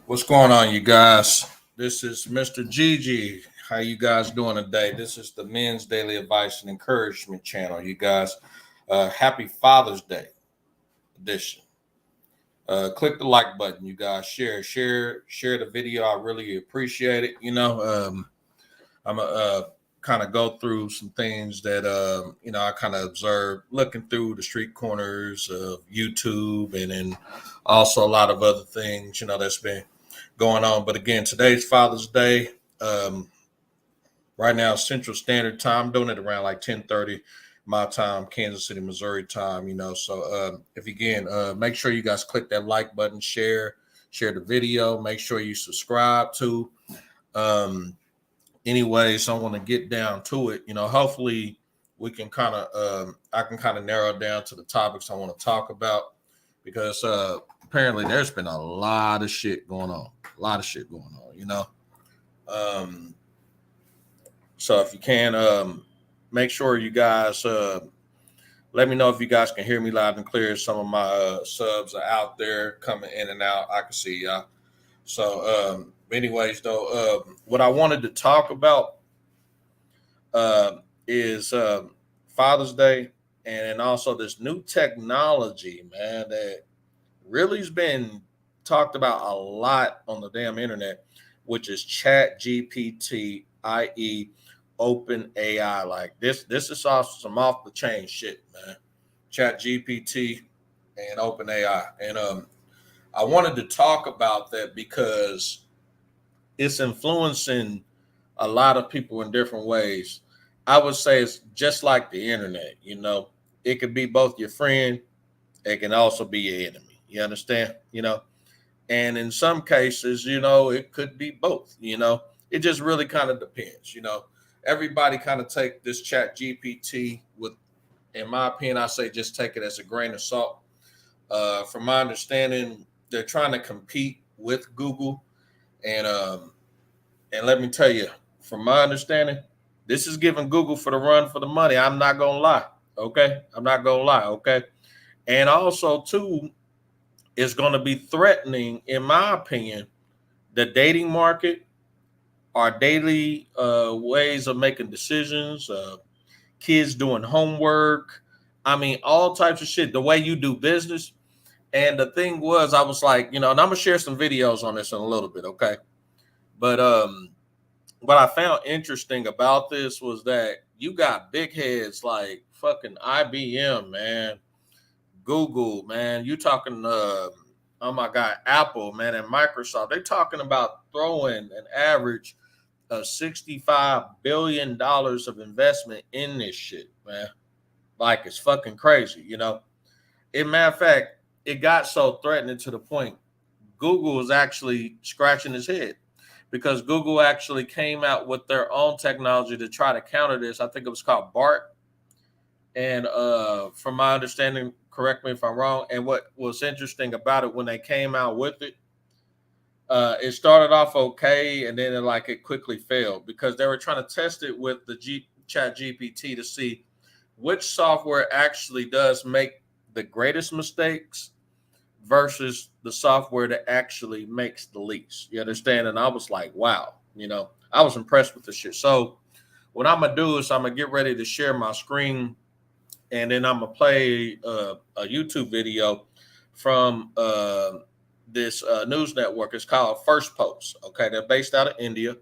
What's going on, you guys? This is Mr. Gigi. How you guys doing today? This is the Men's Daily Advice and Encouragement channel. You guys, happy Father's Day edition. Click the like button, you guys. Share the video. I really appreciate it. I'm a kind of go through some things that I kind of observed looking through the street corners of YouTube, and then also a lot of other things that's been going on. But again, today's Father's Day. Um, right now, Central Standard Time. I'm doing it around like 10:30 my time, Kansas City, Missouri time. So if again, make sure you guys click that like button, share the video. Make sure you subscribe to. Um, Anyways, I want to get down to it. Hopefully we can kind of I can kind of narrow down to the topics I want to talk about, because apparently there's been a lot of shit going on. Um, so if you can make sure you guys let me know if you guys can hear me loud and clear. Some of my subs are out there coming in and out. I can see y'all. So anyways, though, what I wanted to talk about is Father's Day, and also this new technology, man, that really has been talked about a lot on the damn internet, which is Chat GPT, i.e. Open AI. Like this is some off the chain shit, man. Chat GPT and Open AI. And I wanted to talk about that because it's influencing a lot of people in different ways. I would say it's just like the internet, it could be both your friend, it can also be your enemy. You understand? And in some cases, it could be both, it just really kind of depends. Everybody kind of take this Chat GPT with, in my opinion, I say just take it as a grain of salt. From my understanding, they're trying to compete with Google, and let me tell you, from my understanding, this is giving Google for the run for the money. I'm not gonna lie. Okay, I'm not gonna lie. Okay, and also too, it's going to be threatening, in my opinion, the dating market, our daily ways of making decisions, kids doing homework. I mean, all types of shit. The way you do business. And the thing was, I was like, and I'm gonna share some videos on this in a little bit, okay? But what I found interesting about this was that you got big heads like fucking IBM, man, Google, man. You talking, oh my God, Apple, man, and Microsoft. They're talking about throwing an average of $65 billion of investment in this shit, man. Like it's fucking crazy, In matter of fact, it got so threatening to the point Google was actually scratching his head, because Google actually came out with their own technology to try to counter this. I think it was called BART. And from my understanding, correct me if I'm wrong. And what was interesting about it, when they came out with it started off okay, and then it quickly failed, because they were trying to test it with the Chat GPT to see which software actually does make the greatest mistakes versus the software that actually makes the least. You understand? And I was like, wow, I was impressed with the shit. So what I'm gonna do is I'm gonna get ready to share my screen, and then I'm gonna play a YouTube video from this news network. It's called First Post. Okay, they're based out of India,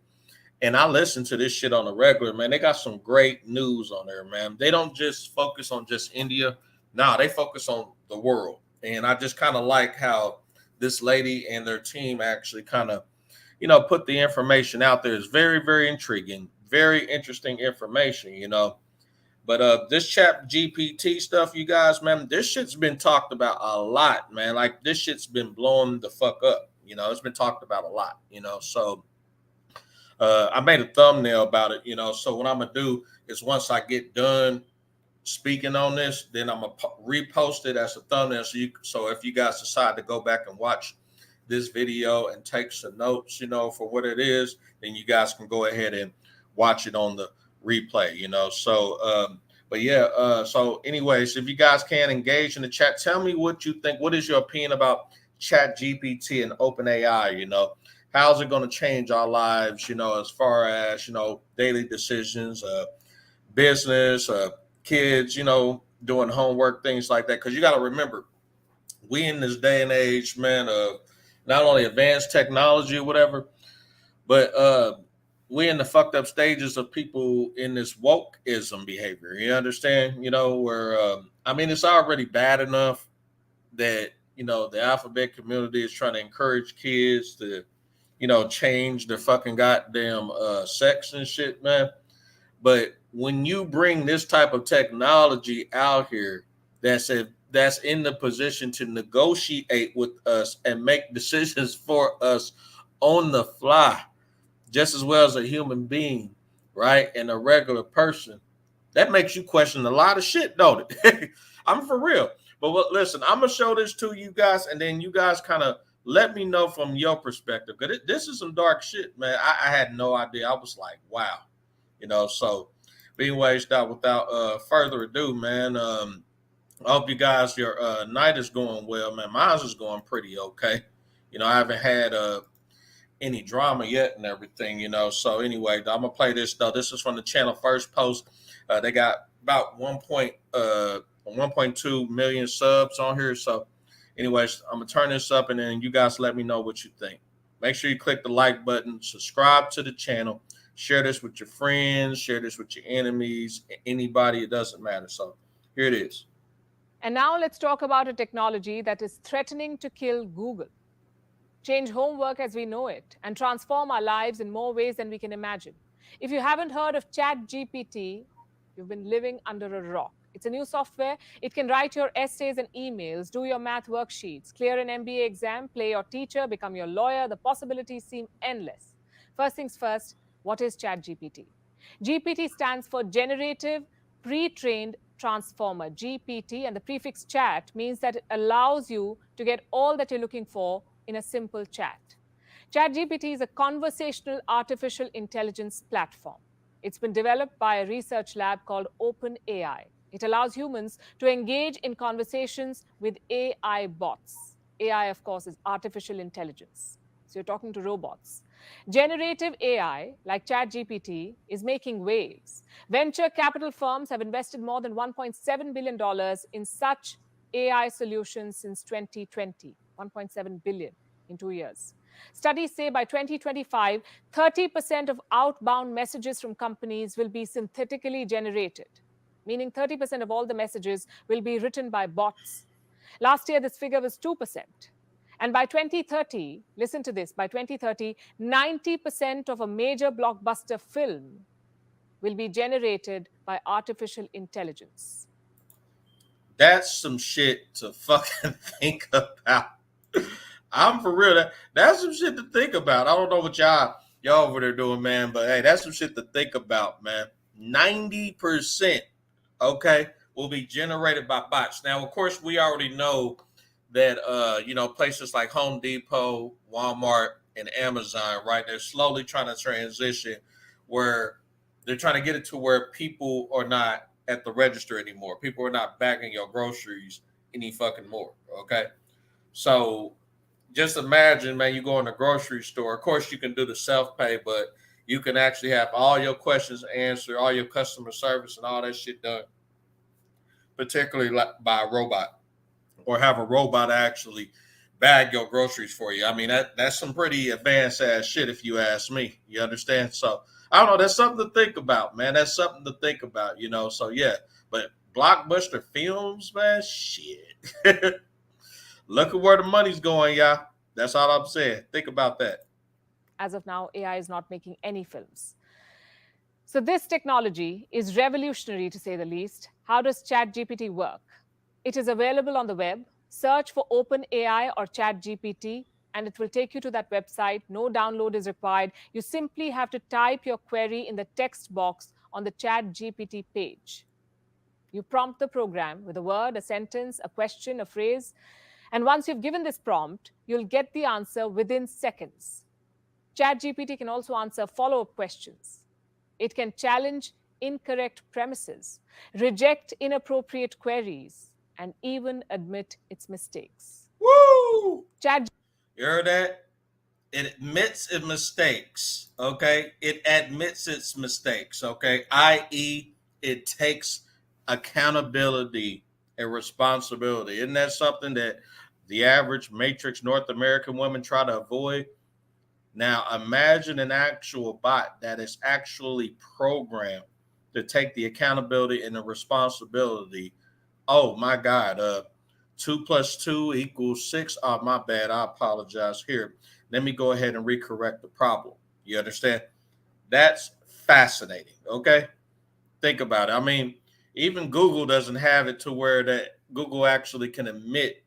and I listen to this shit on a regular, man. They got some great news on there, man. They don't just focus on just India. Nah, they focus on the world. And I just kind of like how this lady and their team actually kind of, put the information out there. It's very, very intriguing, very interesting information, But this Chat GPT stuff, you guys, man, this shit's been talked about a lot, man. Like this shit's been blowing the fuck up. It's been talked about a lot, So I made a thumbnail about it, So what I'm gonna do is, once I get done speaking on this, then I'm gonna repost it as a thumbnail. So if you guys decide to go back and watch this video and take some notes, for what it is, then you guys can go ahead and watch it on the replay, So, but yeah. So anyways, if you guys can engage in the chat, tell me what you think. What is your opinion about Chat GPT and OpenAI, how's it going to change our lives, as far as, daily decisions, business, kids, doing homework, things like that. Because you got to remember, we in this day and age, man, of not only advanced technology or whatever, but we in the fucked up stages of people in this wokeism behavior. You understand? Where it's already bad enough that the alphabet community is trying to encourage kids to, change their fucking goddamn sex and shit, man. But when you bring this type of technology out here, that's in the position to negotiate with us and make decisions for us on the fly, just as well as a human being, right? And a regular person, that makes you question a lot of shit, don't it? I'm for real. But listen, I'm going to show this to you guys, and then you guys kind of let me know from your perspective. Because this is some dark shit, man. I had no idea. I was like, wow. So anyways, without further ado, man, I hope you guys, your night is going well, man. Mine's is going pretty okay. I haven't had any drama yet and everything, So anyway, I'm going to play this, though. This is from the channel First Post. They got about 1.2 million subs on here. So anyways, I'm going to turn this up, and then you guys let me know what you think. Make sure you click the like button, subscribe to the channel, share this with your friends, share this with your enemies, anybody, it doesn't matter. So here it is. And now let's talk about a technology that is threatening to kill Google, change homework as we know it, and transform our lives in more ways than we can imagine. If you haven't heard of ChatGPT, you've been living under a rock. It's a new software. It can write your essays and emails, do your math worksheets, clear an MBA exam, play your teacher, become your lawyer. The possibilities seem endless. First things first, what is ChatGPT? GPT stands for Generative Pre-trained Transformer, GPT, and the prefix chat means that it allows you to get all that you're looking for in a simple chat. ChatGPT is a conversational artificial intelligence platform. It's been developed by a research lab called OpenAI. It allows humans to engage in conversations with AI bots. AI, of course, is artificial intelligence. So you're talking to robots. Generative AI, like ChatGPT, is making waves. Venture capital firms have invested more than $1.7 billion in such AI solutions since 2020. 1.7 billion in 2 years. Studies say by 2025, 30% of outbound messages from companies will be synthetically generated, meaning 30% of all the messages will be written by bots. Last year, this figure was 2%. And by 2030, listen to this, by 2030, 90% of a major blockbuster film will be generated by artificial intelligence. That's some shit to fucking think about. I'm for real. That's some shit to think about. I don't know what y'all over there doing, man, but hey, that's some shit to think about, man. 90%, okay, will be generated by bots. Now, of course, we already know that places like Home Depot, Walmart, and Amazon, right? They're slowly trying to transition where they're trying to get it to where people are not at the register anymore. People are not bagging your groceries any fucking more, okay? So just imagine, man, you go in the grocery store. Of course, you can do the self-pay, but you can actually have all your questions answered, all your customer service and all that shit done, particularly by a robot, or have a robot actually bag your groceries for you. I mean, that's some pretty advanced ass shit if you ask me. You understand? So I don't know. That's something to think about, man. That's something to think about, So yeah, but blockbuster films, man, shit. Look at where the money's going, y'all. That's all I'm saying. Think about that. As of now, AI is not making any films. So this technology is revolutionary, to say the least. How does ChatGPT work? It is available on the web. Search for OpenAI or ChatGPT, and it will take you to that website. No download is required. You simply have to type your query in the text box on the ChatGPT page. You prompt the program with a word, a sentence, a question, a phrase. And once you've given this prompt, you'll get the answer within seconds. ChatGPT can also answer follow-up questions. It can challenge incorrect premises, reject inappropriate queries, and even admit its mistakes. Woo! Chat You heard that? It admits its mistakes. Okay, it admits its mistakes. Okay, i.e., it takes accountability and responsibility. Isn't that something that the average matrix North American woman try to avoid? Now, imagine an actual bot that is actually programmed to take the accountability and the responsibility. Oh my God, 2 plus 2 equals 6. Oh, my bad. I apologize. Here, let me go ahead and recorrect the problem. You understand? That's fascinating. Okay, think about it. I mean, even Google doesn't have it to where that Google actually can admit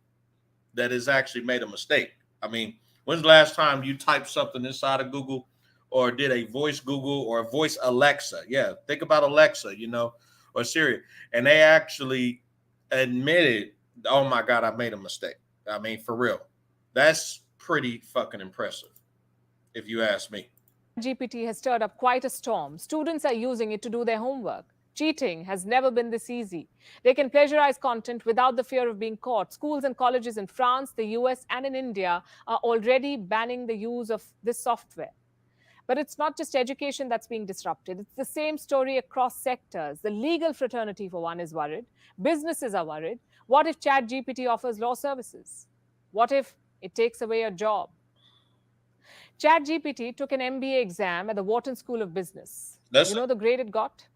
that it's actually made a mistake. I mean, when's the last time you typed something inside of Google or did a voice Google or a voice Alexa? Yeah, think about Alexa, or Siri, and they actually admitted, oh my God, I made a mistake. I mean, for real. That's pretty fucking impressive, if you ask me. GPT has stirred up quite a storm. Students are using it to do their homework. Cheating has never been this easy. They can plagiarize content without the fear of being caught. Schools and colleges in France, the US, and in India are already banning the use of this software. But it's not just education that's being disrupted. It's the same story across sectors. The legal fraternity, for one, is worried. Businesses are worried. What if ChatGPT offers law services? What if it takes away your job? ChatGPT took an MBA exam at the Wharton School of Business. You know the grade it got?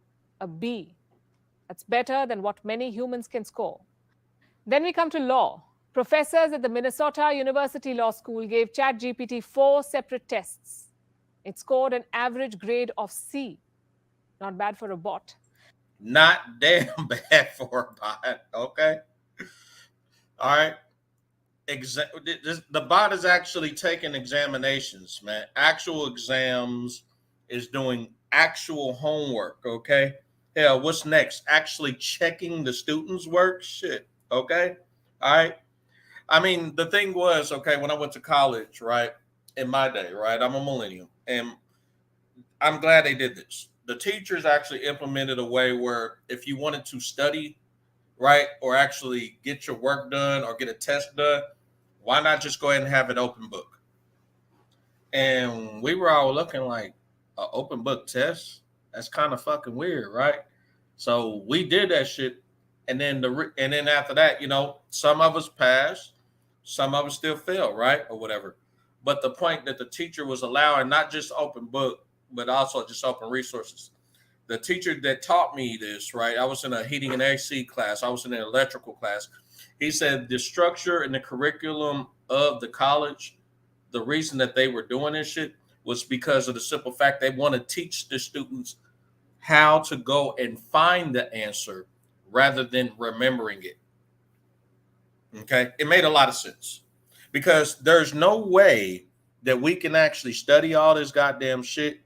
A B. That's better than what many humans can score. Then we come to law. Professors at the Minnesota University Law School gave ChatGPT 4 separate tests. It scored an average grade of C. Not bad for a bot. Not damn bad for a bot. Okay. All right. The bot is actually taking examinations, man. Actual exams, is doing actual homework. Okay. Hell, what's next? Actually checking the students' work. Shit. Okay. All right. I mean, the thing was, okay, when I went to college, right, in my day, right, I'm a millennial, and I'm glad they did this. The teachers actually implemented a way where if you wanted to study, right, or actually get your work done or get a test done, why not just go ahead and have an open book? And we were all looking like an open book test. That's kind of fucking weird, right? So we did that shit, and then after that, some of us passed, some of us still failed, right, or whatever. But the point that the teacher was allowing not just open book, but also just open resources. The teacher that taught me this, right? I was in a heating and AC class. I was in an electrical class. He said the structure and the curriculum of the college, the reason that they were doing this shit was because of the simple fact they want to teach the students how to go and find the answer rather than remembering it. Okay. It made a lot of sense because there's no way that we can actually study all this goddamn shit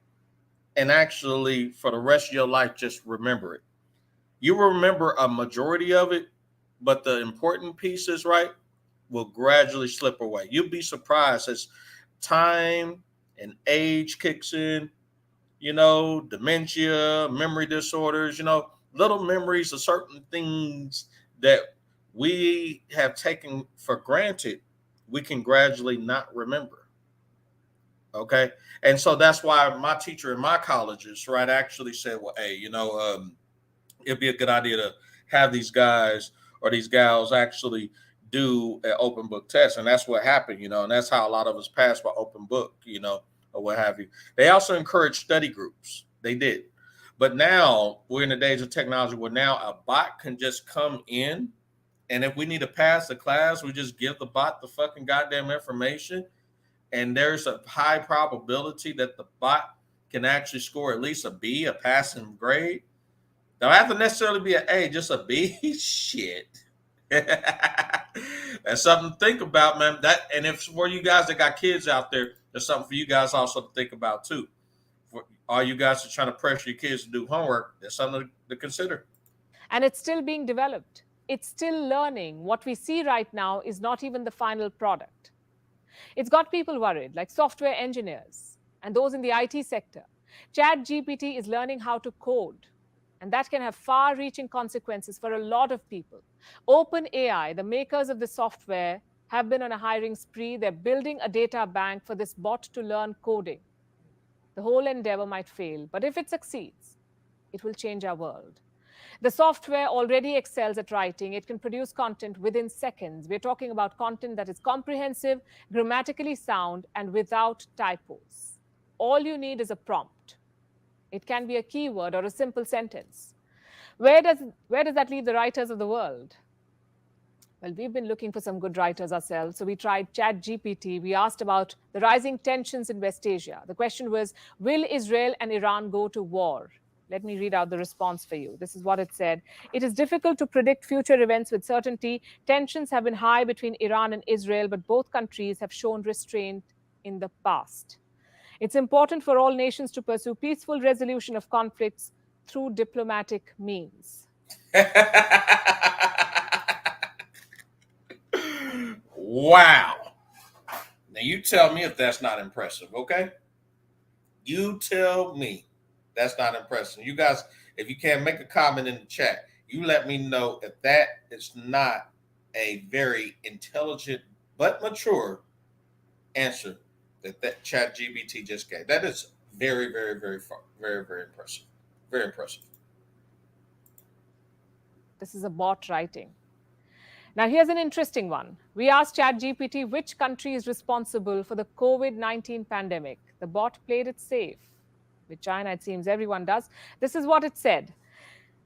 and actually for the rest of your life just remember it. You will remember a majority of it, but the important pieces, right, will gradually slip away. You'll be surprised as time and age kicks in, dementia, memory disorders, little memories of certain things that we have taken for granted, we can gradually not remember. Okay. And so that's why my teacher in my colleges, right, actually said, well, hey, it'd be a good idea to have these guys or these gals actually do an open book test. And that's what happened, and that's how a lot of us passed by open book, or what have you. They also encourage study groups. They did. But now we're in the days of technology where now a bot can just come in. And if we need to pass the class, we just give the bot the fucking goddamn information. And there's a high probability that the bot can actually score at least a B, a passing grade. Don't have to necessarily be an A, just a B. Shit. That's something to think about, man. And if for you guys that got kids out there, there's something for you guys also to think about too. For all you guys are trying to pressure your kids to do homework, there's something to consider. And it's still being developed. It's still learning. What we see right now is not even the final product. It's got people worried, like software engineers and those in the IT sector. ChatGPT is learning how to code, and that can have far-reaching consequences for a lot of people. OpenAI, the makers of the software, have been on a hiring spree. They're building a data bank for this bot to learn coding. The whole endeavor might fail, but if it succeeds, it will change our world. The software already excels at writing. It can produce content within seconds. We're talking about content that is comprehensive, grammatically sound, and without typos. All you need is a prompt. It can be a keyword or a simple sentence. Where does that leave the writers of the world? Well, we've been looking for some good writers ourselves. So we tried ChatGPT. We asked about the rising tensions in West Asia. The question was, will Israel and Iran go to war? Let me read out the response for you. This is what it said. It is difficult to predict future events with certainty. Tensions have been high between Iran and Israel, but both countries have shown restraint in the past. It's important for all nations to pursue peaceful resolution of conflicts through diplomatic means. Wow. Now you tell me if that's not impressive, okay? You tell me that's not impressive. You guys, if you can't make a comment in the chat, you let me know if that is not a very intelligent but mature answer that ChatGPT just gave. That is very, very, very, very, very impressive. Very impressive. This is a bot writing. Now, here's an interesting one. We asked ChatGPT which country is responsible for the COVID-19 pandemic. The bot played it safe. With China, it seems everyone does. This is what it said.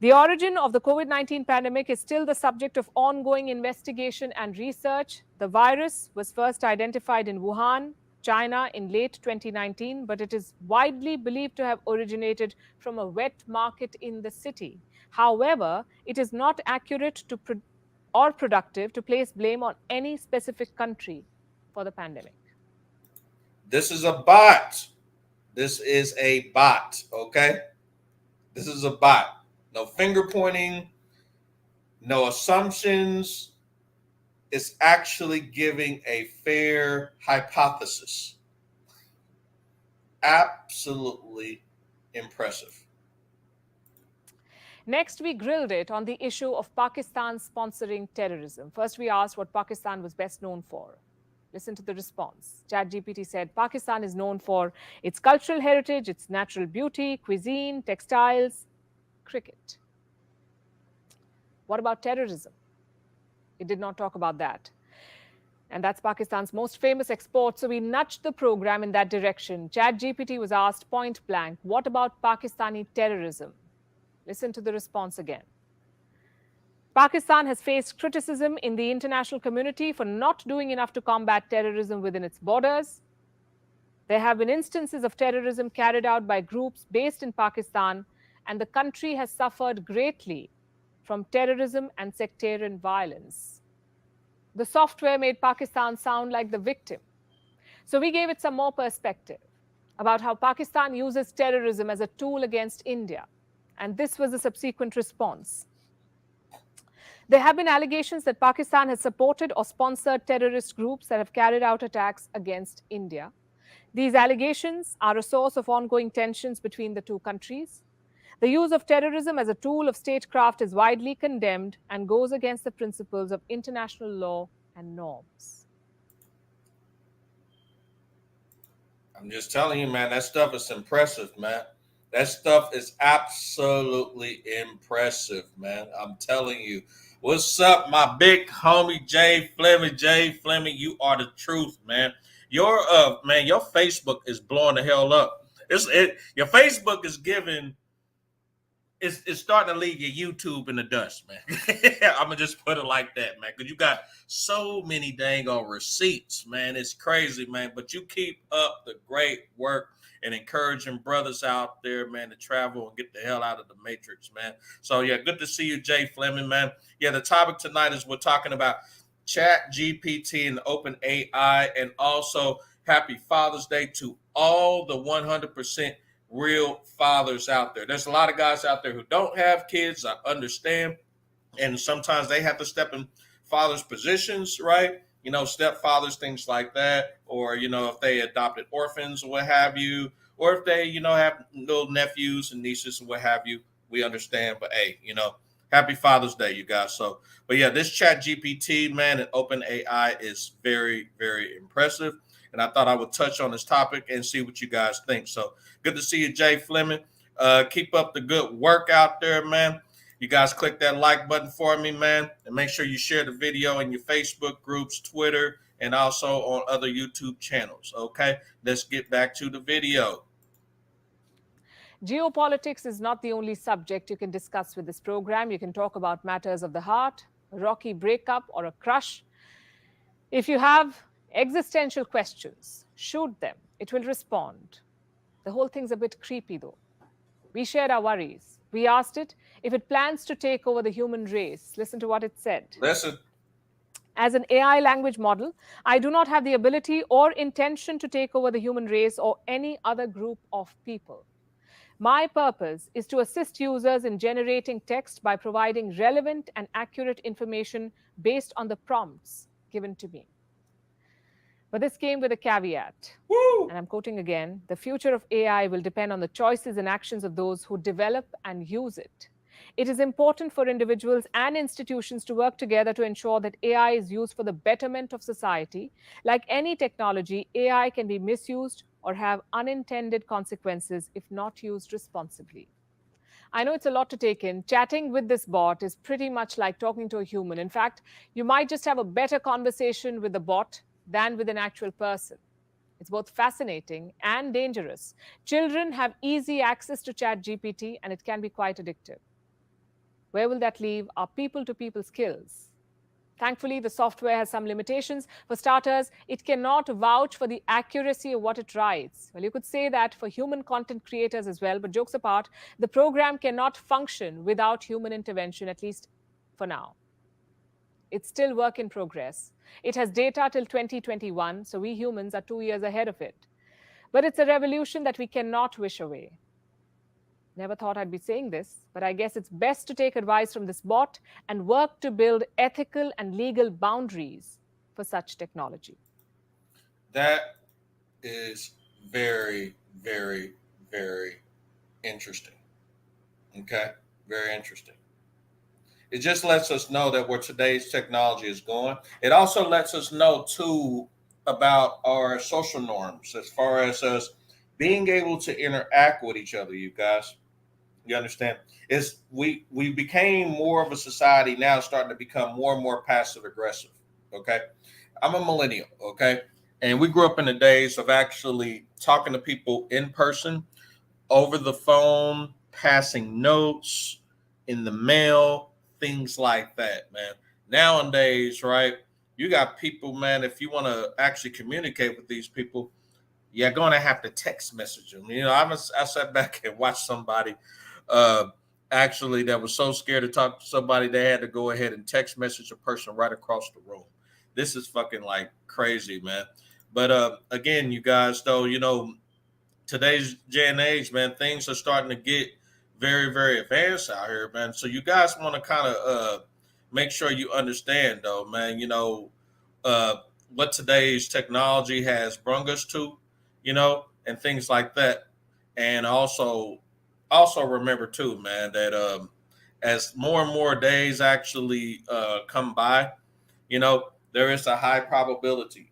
The origin of the COVID-19 pandemic is still the subject of ongoing investigation and research. The virus was first identified in Wuhan, China in late 2019, but it is widely believed to have originated from a wet market in the city. However, it is not accurate or productive to place blame on any specific country for the pandemic. This is a bot. This is a bot, okay? This is a bot. No finger pointing, no assumptions. It's actually giving a fair hypothesis. Absolutely impressive. Next, we grilled it on the issue of Pakistan sponsoring terrorism. First, we asked what Pakistan was best known for. Listen to the response. ChatGPT said Pakistan is known for its cultural heritage, its natural beauty, cuisine, textiles, cricket. What about terrorism? It did not talk about that. And that's Pakistan's most famous export. So we nudged the program in that direction. ChatGPT was asked point blank, what about Pakistani terrorism? Listen to the response again. Pakistan has faced criticism in the international community for not doing enough to combat terrorism within its borders. There have been instances of terrorism carried out by groups based in Pakistan, and the country has suffered greatly from terrorism and sectarian violence. The software made Pakistan sound like the victim. So we gave it some more perspective about how Pakistan uses terrorism as a tool against India. And this was the subsequent response. There have been allegations that Pakistan has supported or sponsored terrorist groups that have carried out attacks against India. These allegations are a source of ongoing tensions between the two countries. The use of terrorism as a tool of statecraft is widely condemned and goes against the principles of international law and norms. I'm just telling you, man, that stuff is impressive, man. That stuff is absolutely impressive, man. I'm telling you. What's up, my big homie Jay Fleming? Jay Fleming, you are the truth, man. Your Facebook is blowing the hell up. Your Facebook is giving. It's starting to leave your YouTube in the dust, man. I'm gonna just put it like that, man, because you got so many dang on receipts, man. It's crazy, man. But you keep up the great work and encouraging brothers out there, man, to travel and get the hell out of the matrix, man. So yeah, good to see you, Jay Fleming, man. Yeah, the topic tonight is we're talking about Chat GPT and Open AI, and also happy Father's Day to all the 100% real fathers out there. There's a lot of guys out there who don't have kids. I understand. And sometimes they have to step in fathers' positions, right? You know, stepfathers, things like that. Or, you know, if they adopted orphans or what have you. Or if they, you know, have little nephews and nieces and what have you. We understand. But, hey, you know, happy Father's Day, you guys. So, but yeah, this Chat GPT, man, and Open AI is very, very impressive. And I thought I would touch on this topic and see what you guys think. So good to see you, Jay Fleming. Keep up the good work out there, man. You guys click that like button for me, man. And make sure you share the video in your Facebook groups, Twitter, and also on other YouTube channels. Okay, let's get back to the video. Geopolitics is not the only subject you can discuss with this program. You can talk about matters of the heart, a rocky breakup, or a crush. If you have existential questions, shoot them. It will respond. The whole thing's a bit creepy, though. We shared our worries. We asked it if it plans to take over the human race. Listen to what it said. Listen. As an AI language model, I do not have the ability or intention to take over the human race or any other group of people. My purpose is to assist users in generating text by providing relevant and accurate information based on the prompts given to me. But this came with a caveat. Woo! And I'm quoting again, the future of AI will depend on the choices and actions of those who develop and use it. It is important for individuals and institutions to work together to ensure that AI is used for the betterment of society. Like any technology, AI can be misused or have unintended consequences if not used responsibly. I know it's a lot to take in. Chatting with this bot is pretty much like talking to a human. In fact, you might just have a better conversation with the bot than with an actual person. It's both fascinating and dangerous. Children have easy access to ChatGPT, and it can be quite addictive. Where will that leave our people-to-people skills? Thankfully, the software has some limitations. For starters, it cannot vouch for the accuracy of what it writes. Well, you could say that for human content creators as well, but jokes apart, the program cannot function without human intervention, at least for now. It's still work in progress. It has data till 2021, so we humans are 2 years ahead of it. But it's a revolution that we cannot wish away. Never thought I'd be saying this, but I guess it's best to take advice from this bot and work to build ethical and legal boundaries for such technology. That is very, very, very interesting. Okay? Very interesting. It just lets us know that where today's technology is going. It also lets us know, too, about our social norms as far as us being able to interact with each other, you guys. You understand? Is we became more of a society now, starting to become more and more passive aggressive. Okay, I'm a millennial. Okay, and we grew up in the days of actually talking to people in person, over the phone, passing notes, in the mail, things like that. Man, nowadays, right? You got people, man. If you want to actually communicate with these people, you're going to have to text message them. You know, I sat back and watched somebody actually that was so scared to talk to somebody they had to go ahead and text message a person right across the room. This is fucking like crazy, man. But again, you guys, though, you know, today's day and age, man, things are starting to get very, very advanced out here, man. So you guys want to kind of make sure you understand, though, man, you know, what today's technology has brung us to, you know, and things like that. And also remember too, man, that as more and more days actually come by, you know, there is a high probability,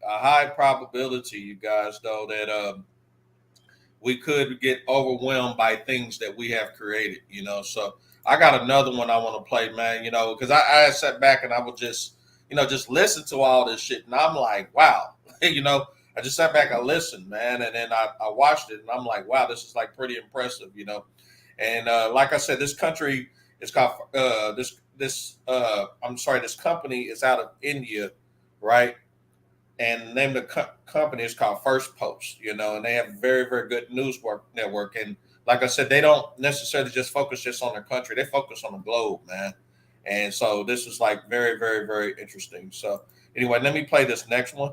you guys, though, that we could get overwhelmed by things that we have created, you know. So I got another one I want to play, man, you know, because I sat back and I would just, you know, just listen to all this shit. And I'm like, wow, you know, I just sat back and listened, man. And then I watched it and I'm like, wow, this is like pretty impressive, you know. And like I said, this country is called this company is out of India, right? And the name of the company is called First Post, you know, and they have a very, very good news network. And like I said, they don't necessarily just focus just on their country. They focus on the globe, man. And so this is like very, very, very interesting. So anyway, let me play this next one.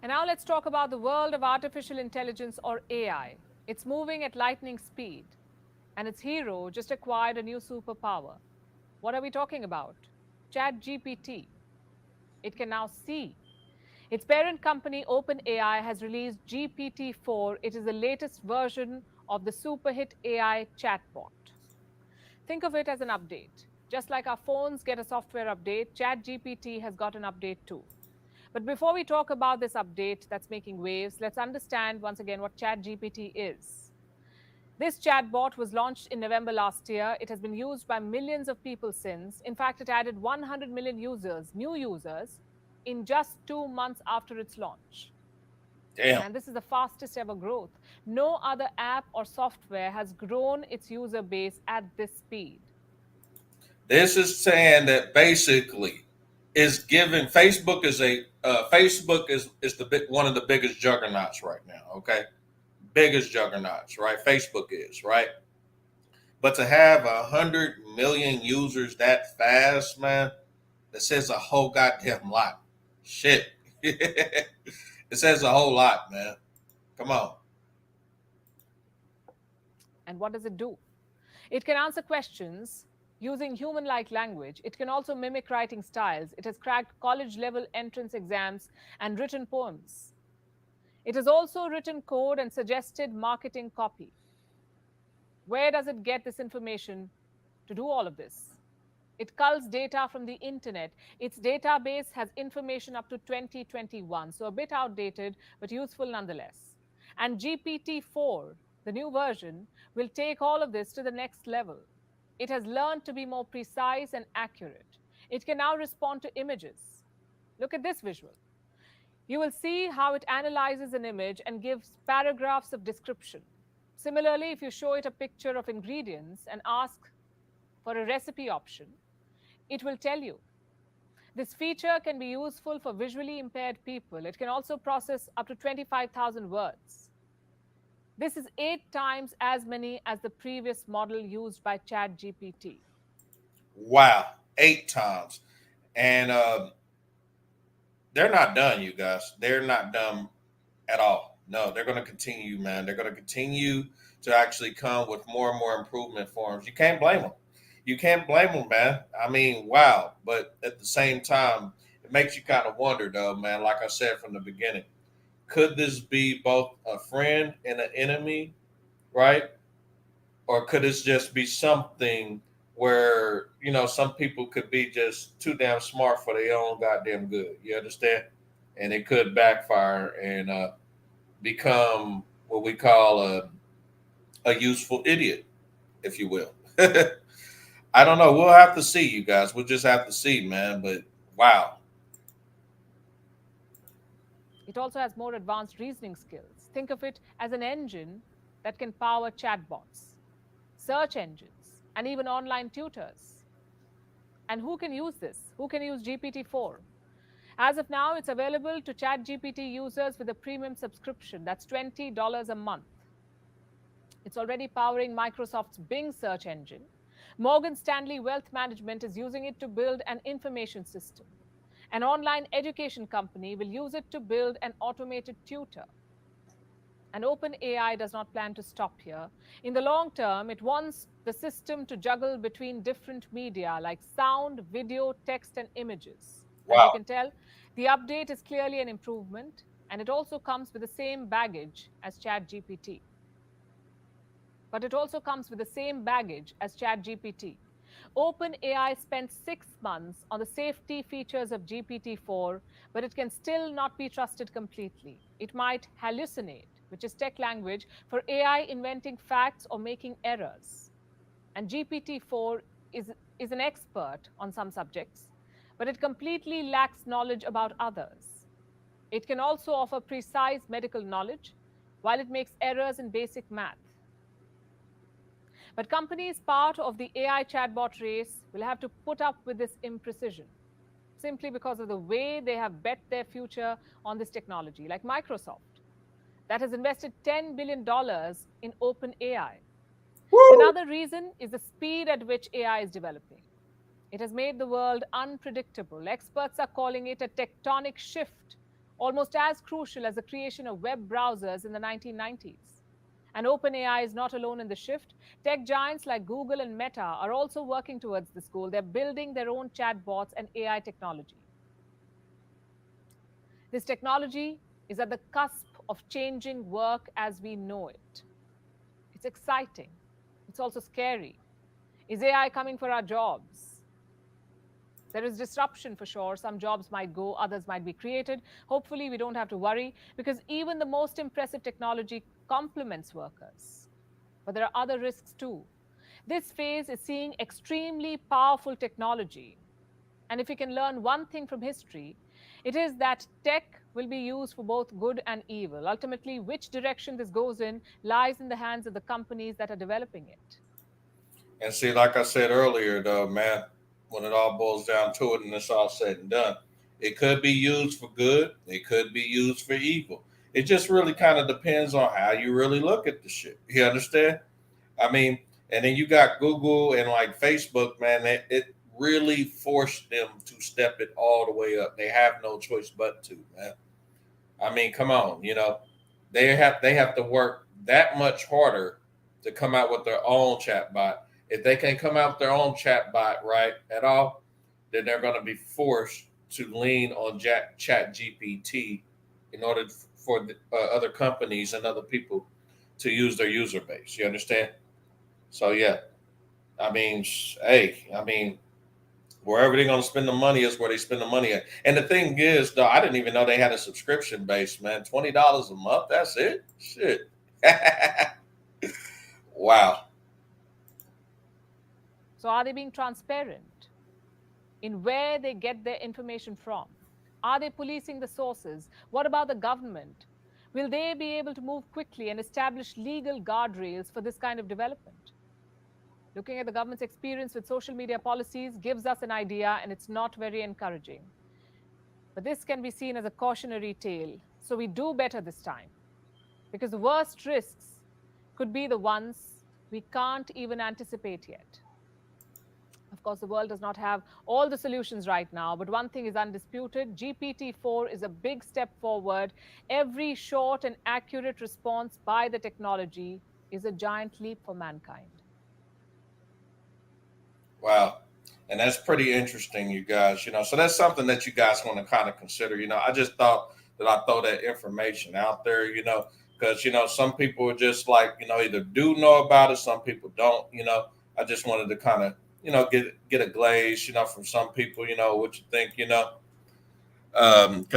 And now let's talk about the world of artificial intelligence, or AI. It's moving at lightning speed, and its hero just acquired a new superpower. What are we talking about? ChatGPT. It can now see. Its parent company, OpenAI, has released GPT-4. It is the latest version of the super hit AI chatbot. Think of it as an update. Just like our phones get a software update, ChatGPT has got an update too. But before we talk about this update that's making waves, let's understand once again what ChatGPT is. This chatbot was launched in November last year. It has been used by millions of people since. In fact, it added 100 million users, new users, in just 2 months after its launch. Damn. And this is the fastest ever growth. No other app or software has grown its user base at this speed. This is saying that basically is giving Facebook is the one of the biggest juggernauts right now. Okay, biggest juggernauts, right? Facebook is right, but to have 100 million users that fast, man, that says a whole goddamn lot. Shit, it says a whole lot, man. Come on. And what does it do? It can answer questions using human like language. It can also mimic writing styles. It has cracked college level entrance exams and written poems. It has also written code and suggested marketing copy. Where does it get this information to do all of this? It culls data from the internet. Its database has information up to 2021, so a bit outdated, but useful nonetheless. And GPT-4, the new version, will take all of this to the next level. It has learned to be more precise and accurate. It can now respond to images. Look at this visual. You will see how it analyzes an image and gives paragraphs of description. Similarly, if you show it a picture of ingredients and ask for a recipe option, it will tell you. This feature can be useful for visually impaired people. It can also process up to 25,000 words. This is 8 times as many as the previous model used by ChatGPT. Wow, 8 times. And they're not done, you guys. They're not done at all. No, they're going to continue, man. They're going to continue to actually come with more and more improvement forms. You can't blame them. You can't blame them, man. I mean, wow. But at the same time, it makes you kind of wonder, though, man. Like I said from the beginning, could this be both a friend and an enemy, right? Or could it just be something where, some people could be just too damn smart for their own goddamn good? You understand? And it could backfire and become what we call a useful idiot, if you will. I don't know. We'll have to see, you guys. We'll just have to see, man. But wow. It also has more advanced reasoning skills. Think of it as an engine that can power chatbots, search engines, and even online tutors. And who can use this? Who can use GPT-4? As of now, it's available to ChatGPT users with a premium subscription. That's $20 a month. It's already powering Microsoft's Bing search engine. Morgan Stanley Wealth Management is using it to build an information system. An online education company will use it to build an automated tutor. And OpenAI does not plan to stop here. In the long term, it wants the system to juggle between different media like sound, video, text, and images. Wow. As you can tell, the update is clearly an improvement, and it also comes with the same baggage as ChatGPT. But it also comes with the same baggage as ChatGPT. OpenAI spent 6 months on the safety features of GPT-4, but it can still not be trusted completely. It might hallucinate, which is tech language for AI inventing facts or making errors. And GPT-4 is an expert on some subjects, but it completely lacks knowledge about others. It can also offer precise medical knowledge, while it makes errors in basic math. But companies part of the AI chatbot race will have to put up with this imprecision simply because of the way they have bet their future on this technology, like Microsoft, that has invested $10 billion in OpenAI. Another reason is the speed at which AI is developing. It has made the world unpredictable. Experts are calling it a tectonic shift, almost as crucial as the creation of web browsers in the 1990s. And OpenAI is not alone in the shift. Tech giants like Google and Meta are also working towards this goal. They're building their own chatbots and AI technology. This technology is at the cusp of changing work as we know it. It's exciting. It's also scary. Is AI coming for our jobs? There is disruption for sure. Some jobs might go, others might be created. Hopefully, we don't have to worry because even the most impressive technology complements workers. But there are other risks too. This phase is seeing extremely powerful technology. And if we can learn one thing from history, it is that tech will be used for both good and evil. Ultimately, which direction this goes in lies in the hands of the companies that are developing it. And see, like I said earlier, though, man, when it all boils down to it and it's all said and done, it could be used for good, it could be used for evil. It just really kind of depends on how you really look at the shit. You understand? I mean, and then you got Google and like Facebook, man, it really forced them to step it all the way up. They have no choice but to, man. I mean, come on, they have to work that much harder to come out with their own chatbot. If they can't come out with their own chatbot right at all, then they're going to be forced to lean on Chat GPT in order for other companies and other people to use their user base. You understand? So yeah, I mean, hey, I mean, wherever they're going to spend the money is where they spend the money at. And the thing is, though, I didn't even know they had a subscription base, man. $20 a month. That's it. Shit. Wow. So, are they being transparent in where they get their information from? Are they policing the sources? What about the government? Will they be able to move quickly and establish legal guardrails for this kind of development? Looking at the government's experience with social media policies gives us an idea, and it's not very encouraging. But this can be seen as a cautionary tale. So we do better this time, because the worst risks could be the ones we can't even anticipate yet. Of course, the world does not have all the solutions right now, but one thing is undisputed. GPT-4 is a big step forward. Every short and accurate response by the technology is a giant leap for mankind. Wow. And that's pretty interesting, you guys. So that's something that you guys want to kind of consider. I just thought that I throw that information out there, because, some people are just like, either do know about it, some people don't, I just wanted to kind of, get a glaze, from some people, what you think, because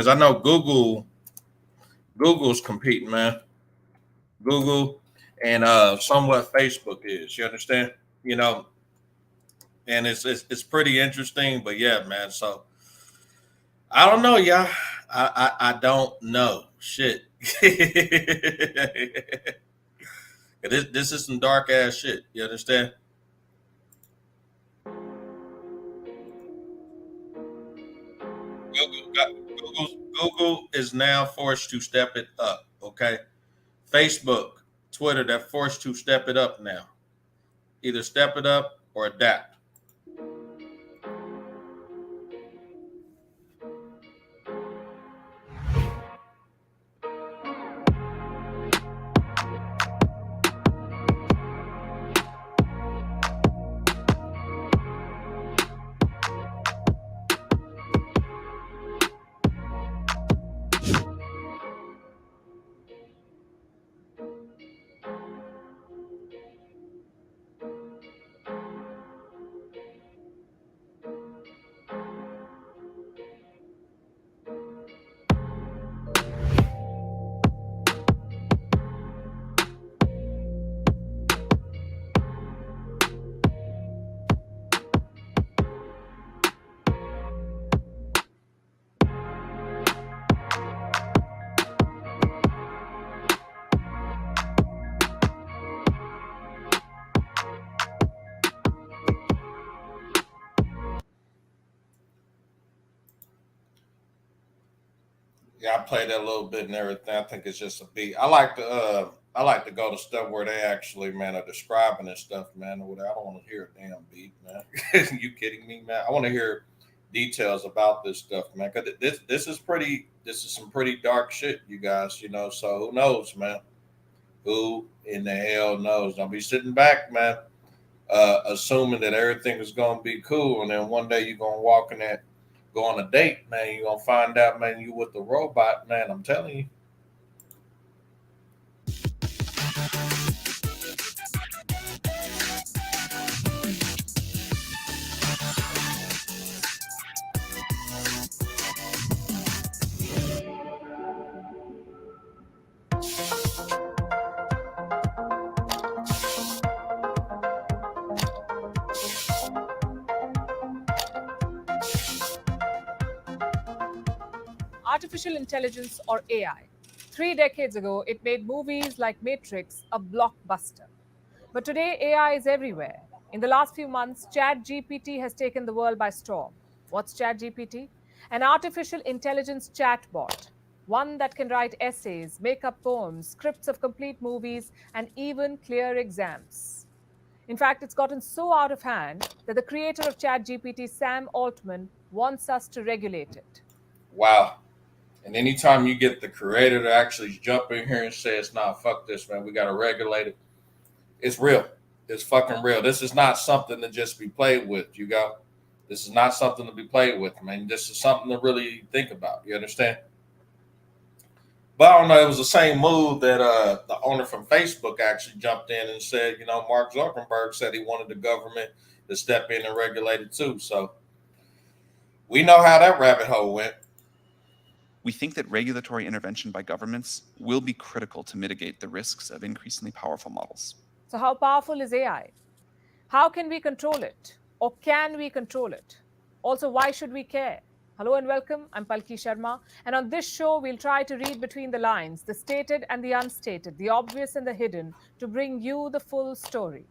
I know Google's competing, man. Google and somewhat Facebook is, you understand? And it's pretty interesting, but yeah, man. So I don't know, y'all. I don't know. Shit. This is some dark ass shit. You understand? Google is now forced to step it up. Okay. Facebook, Twitter, they're forced to step it up now. Either step it up or adapt. Yeah, I played that a little bit and everything. I think it's just a beat. I like to go to stuff where they actually, man, are describing this stuff, man. Or whatever. I don't want to hear a damn beat, man. You kidding me, man? I want to hear details about this stuff, man. Cause this is some pretty dark shit, you guys. So who knows, man? Who in the hell knows? Don't be sitting back, man, assuming that everything is gonna be cool, and then one day you're gonna go on a date, man. You're gonna find out, man, you with the robot, man. I'm telling you. artificial intelligence or AI. 3 decades ago, it made movies like Matrix a blockbuster. But today, AI is everywhere. In the last few months, ChatGPT has taken the world by storm. What's ChatGPT? An artificial intelligence chatbot, one that can write essays, make up poems, scripts of complete movies, and even clear exams. In fact, it's gotten so out of hand that the creator of ChatGPT, Sam Altman, wants us to regulate it. Wow. And anytime you get the creator to actually jump in here and say, "Nah, fuck this, man, we got to regulate it," it's real. It's fucking real. This is not something to just be played with, you go. This is not something to be played with, man. This is something to really think about. You understand? But I don't know. It was the same move that the owner from Facebook actually jumped in and said, Mark Zuckerberg said he wanted the government to step in and regulate it too. So we know how that rabbit hole went. We think that regulatory intervention by governments will be critical to mitigate the risks of increasingly powerful models. So, how powerful is AI? How can we control it? Or can we control it? Also, why should we care? Hello and welcome. I'm Palki Sharma. And on this show, we'll try to read between the lines, the stated and the unstated, the obvious and the hidden, to bring you the full story.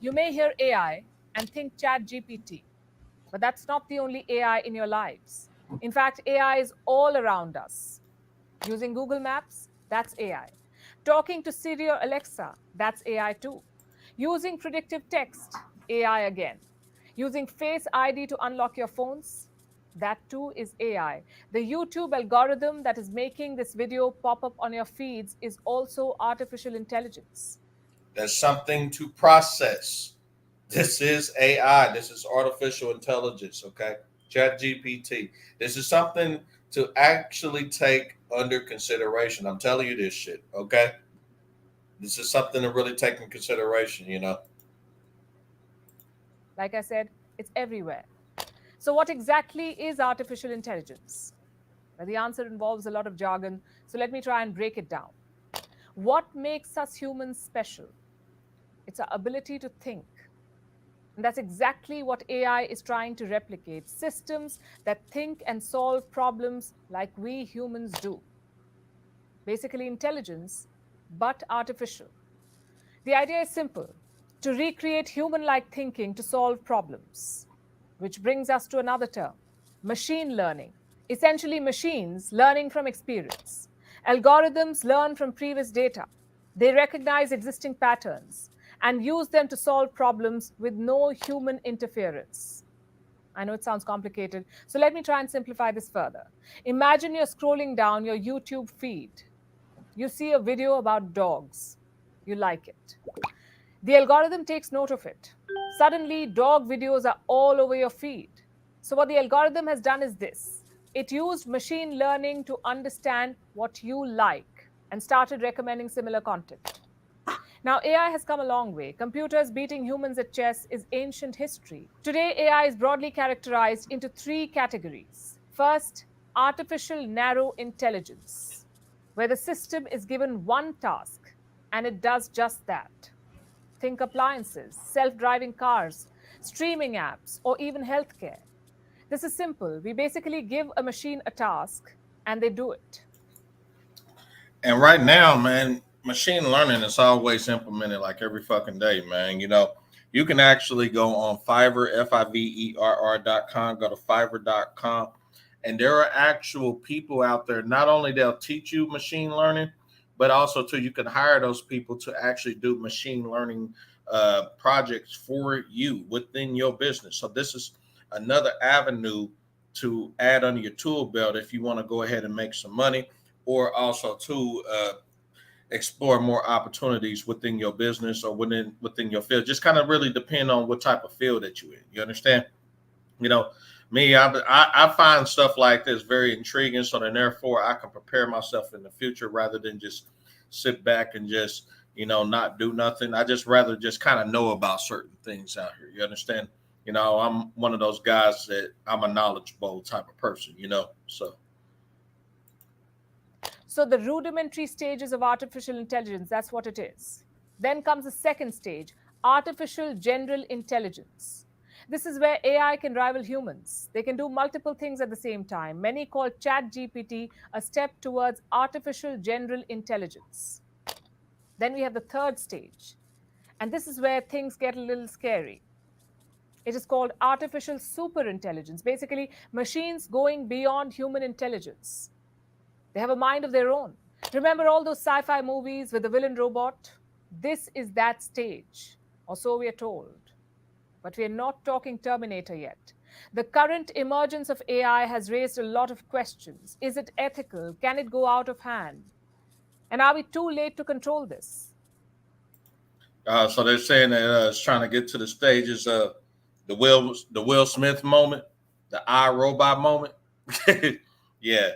You may hear AI and think ChatGPT, but that's not the only AI in your lives. In fact, AI is all around us. Using Google Maps, that's AI. Talking to Siri or Alexa, that's AI too. Using predictive text, AI again. Using Face ID to unlock your phones, that too is AI. The YouTube algorithm that is making this video pop up on your feeds is also artificial intelligence. There's something to process. This is AI. This is artificial intelligence, okay? ChatGPT. This is something to actually take under consideration. I'm telling you this shit, okay? This is something to really take in consideration, Like I said, it's everywhere. So what exactly is artificial intelligence? Well, the answer involves a lot of jargon, so let me try and break it down. What makes us humans special? It's our ability to think. And that's exactly what AI is trying to replicate, systems that think and solve problems like we humans do. Basically intelligence, but artificial. The idea is simple, to recreate human-like thinking to solve problems, which brings us to another term, machine learning. Essentially machines learning from experience. Algorithms learn from previous data. They recognize existing patterns and use them to solve problems with no human interference. I know it sounds complicated, so let me try and simplify this further. Imagine you're scrolling down your YouTube feed. You see a video about dogs. You like it. The algorithm takes note of it. Suddenly, dog videos are all over your feed. So what the algorithm has done is this. It used machine learning to understand what you like and started recommending similar content. Now, AI has come a long way. Computers beating humans at chess is ancient history. Today, AI is broadly characterized into 3 categories. First, artificial narrow intelligence, where the system is given one task and it does just that. Think appliances, self-driving cars, streaming apps, or even healthcare. This is simple. We basically give a machine a task and they do it. And right now, man, machine learning is always implemented like every fucking day, man. You can actually go on Fiverr, Fiverr.com, go to Fiverr.com, and there are actual people out there. Not only they'll teach you machine learning, but also too, you can hire those people to actually do machine learning projects for you within your business. So this is another avenue to add under your tool belt if you want to go ahead and make some money, or also to explore more opportunities within your business or within your field. Just kind of really depend on what type of field that you're in. You understand? Me, I find stuff like this very intriguing, so then therefore I can prepare myself in the future rather than just sit back and just not do nothing. I just rather just kind of know about certain things out here. You understand? I'm one of those guys that I'm a knowledgeable type of person. So the rudimentary stages of artificial intelligence, that's what it is. Then comes the second stage, artificial general intelligence. This is where AI can rival humans. They can do multiple things at the same time. Many call ChatGPT a step towards artificial general intelligence. Then we have the third stage, and this is where things get a little scary. It is called artificial superintelligence, basically, machines going beyond human intelligence. They have a mind of their own. Remember all those sci fi movies with the villain robot? This is that stage, or so we are told. But we are not talking Terminator yet. The current emergence of AI has raised a lot of questions. Is it ethical? Can it go out of hand? And are we too late to control this? So they're saying that it's trying to get to the stages of the Will Smith moment, the iRobot moment. Yeah,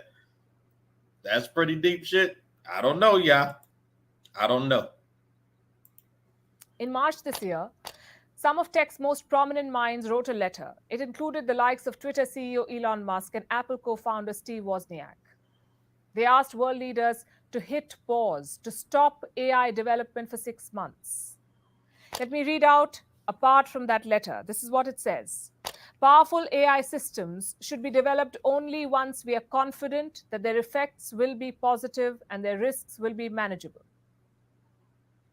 that's pretty deep shit. I don't know, y'all. I don't know. In March this year, some of tech's most prominent minds wrote a letter. It included the likes of Twitter CEO Elon Musk and Apple co-founder Steve Wozniak. They asked world leaders to hit pause, to stop AI development for 6 months. Let me read out a part from that letter. This is what it says. Powerful AI systems should be developed only once we are confident that their effects will be positive and their risks will be manageable.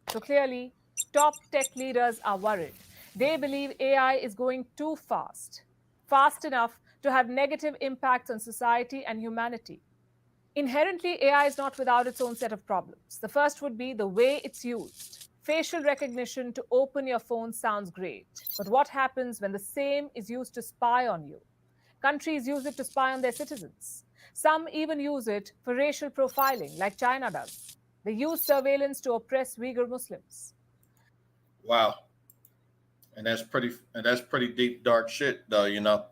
So clearly, top tech leaders are worried. They believe AI is going too fast, fast enough to have negative impacts on society and humanity. Inherently, AI is not without its own set of problems. The first would be the way it's used. Facial recognition to open your phone sounds great, but what happens when the same is used to spy on you? Countries use it to spy on their citizens. Some even use it for racial profiling, like China does. They use surveillance to oppress Uyghur Muslims. Wow. And that's pretty deep, dark shit, though, you know.